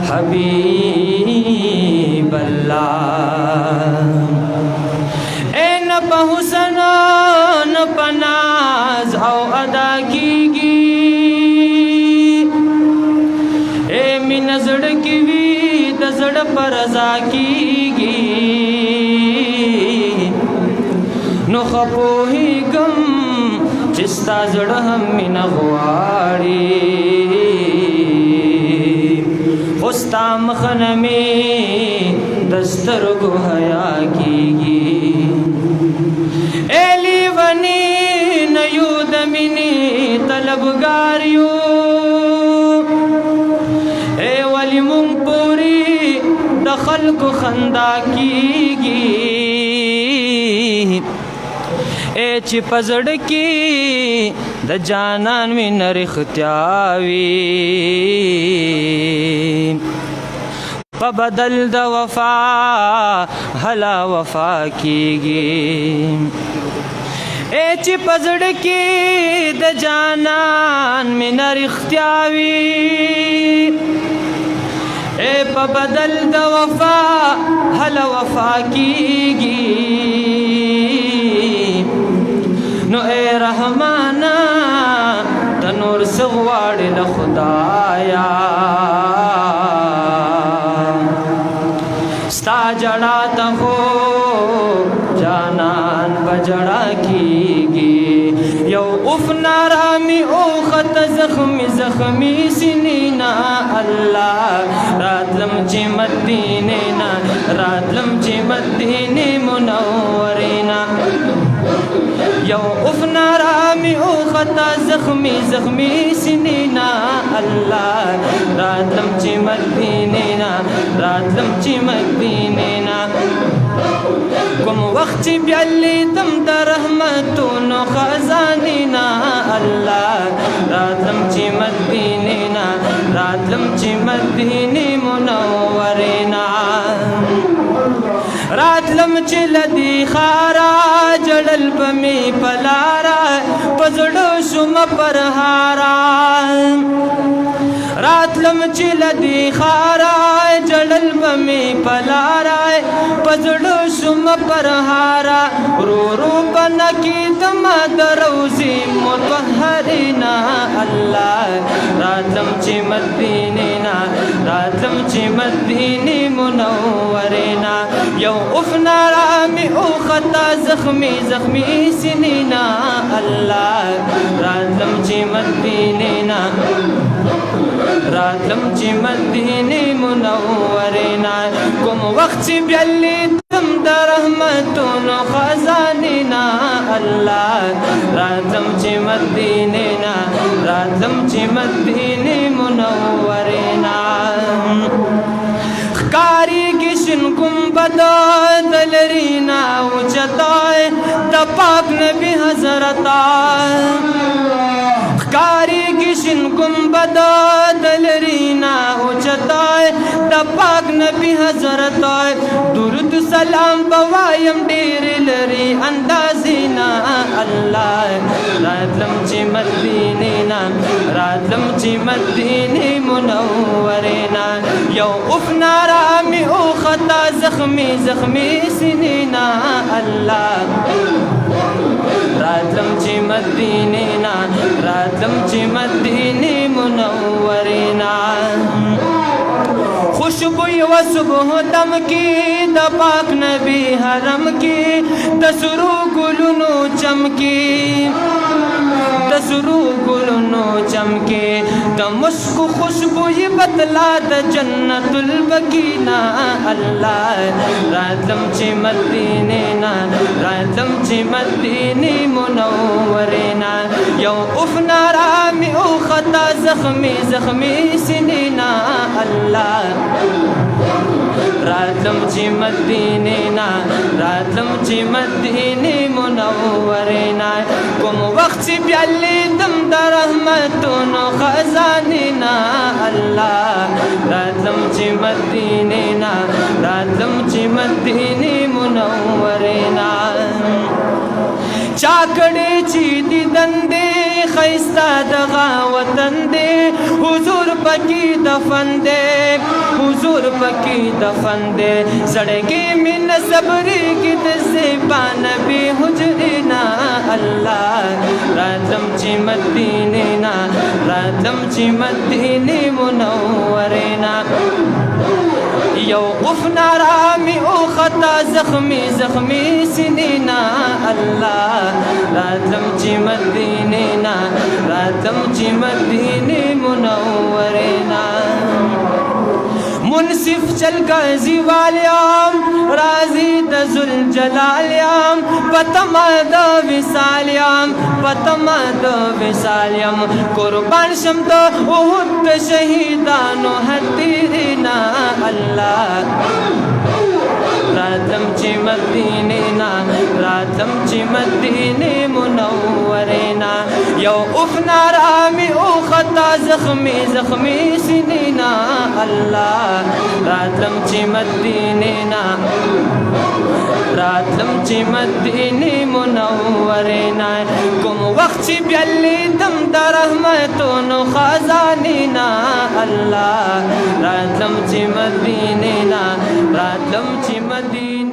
हबीब अल्लाह ए न पहुसन न पनाज औ अदा कीगी ए मिन जड़ की वी दजड़ पर अजा कीगी नो खपोही गम चिस्ता जड़ हम मिन गुआड़ी उस्ता मखन में दस्तर को हया कीगी एली वनी नयूदमिनी तलबगारियो ए वली मुंगपुरी दखल को खंदा कीगी ए चिपजड़ की द जानन में नरिख्त्यावी बदल द वफा हला वफा कीगी ए चिपजड़ की द जानन में नरिख्त्यावी ए बदल द वफा हला वफा कीगी नो ए रहमाना तनूर सगवाड़ ल खुदाया स्ता जड़ा तहो जानन बजड़ा कीगी यो उफ नारामी ओ खत जख्मी जख्मी सिनीना अल्लाह रातलम ची मदीने ना रातलम ची मदीने मुनव्वरीना यो उफ नारामी ओ खता जख्मी जख्मी सिनीना अल्लाह रातलम ची मदीने ना रातलम ची मदीने ना कुम वक्त ब्याली तम द रहमतुन खजानीना अल्लाह रातलम ची मदीने ना रातलम ची मदीने मुनव्वरीना रातलम ची लदी खारा जड़ल बमी पलारा पजड़ो शुम पर हारा रातलम ची लदी खारा जड़ल बमी पलारा पजड़ो शुम पर हारा रो रो बना की दम दरोजी मुतहरीना अल्लाह रातलम ची मदीने ना रातलम ची मदीने मुनव्वरीना यो उफ नारामी ओ खता जख्मी जख्मी सिनीना अल्लाह रातलम ची मदीने ना रातलम ची मदीने मुनव्वरीना कुम वक्त ब्याली तम द रहमतुन खजानीना अल्लाह रातलम ची मदीने ना रातलम ची मदीने मुनव्वरीना कारी किशन गुंबद दलरीना उचताए द पाक नबी हजरता कारी किशन गुंबद दलरीना उचताए द पाक नबी हजरता दुरुद सलाम बवायम डेर लरी अंदाजीना अल्लाह रातलम ची मदीने ना रातलम ची मदीने मुनव्वरीना यो उफ नारामी ओ खता जख्मी जख्मी सिनीना अल्लाह रातलम ची मदीने ना रातलम ची मदीने मुनव्वरीना खुशबुई व सुबह दम की द पाक नबी हरम की दसरू गुलनो चमकी दसरू गुलनो चमके द मुस्क खुशबुई बतला द जन्नतुल बकीना अल्लाह रातलम ची मदीने ना रातलम ची मदीने मुनव्वरीना यो उफ नारामी ओ खता जख्मी जख्मी सिनीना अल्लाह रातलम ची मदीने ना रातलम ची मदीने मुनव्वरीना कुम वक्त ब्याली दम द रहमतुन खजानीना अल्लाह रातलम ची मदीने ना रातलम ची मदीने मुनव्वरीना चाकड़े ची दी दंदे खैस्ता दगा वतन दे हुजूर پکی دفن دے حضور پکی دفن دے زڑگی من صبری کی دزبا نبی حجرینا اللہ راتم چی مدینینا راتم چی مدینی منورینا یو افنا رامی او خطا زخمی زخمی سنینا اللہ راتم چی مدینینا راتم چی مدینی منورینا منصف چل گزی والیام راضی دزل جلالیام پتما دو وصالیام پتما دو وصالیام قربان شم دو احد شہیدانو حتیرینا اللہ راتم چی مدینینا راتم چی مدینی منورینا یو افنا رامی او خطا زخمی زخمی سنینا اللہ راتم چی مدینینا راتم چی مدینی منورینا کم وقت چی بیلی دم در رحمتونو خزانینا اللہ راتم چی مدینینا راتم چی مدینی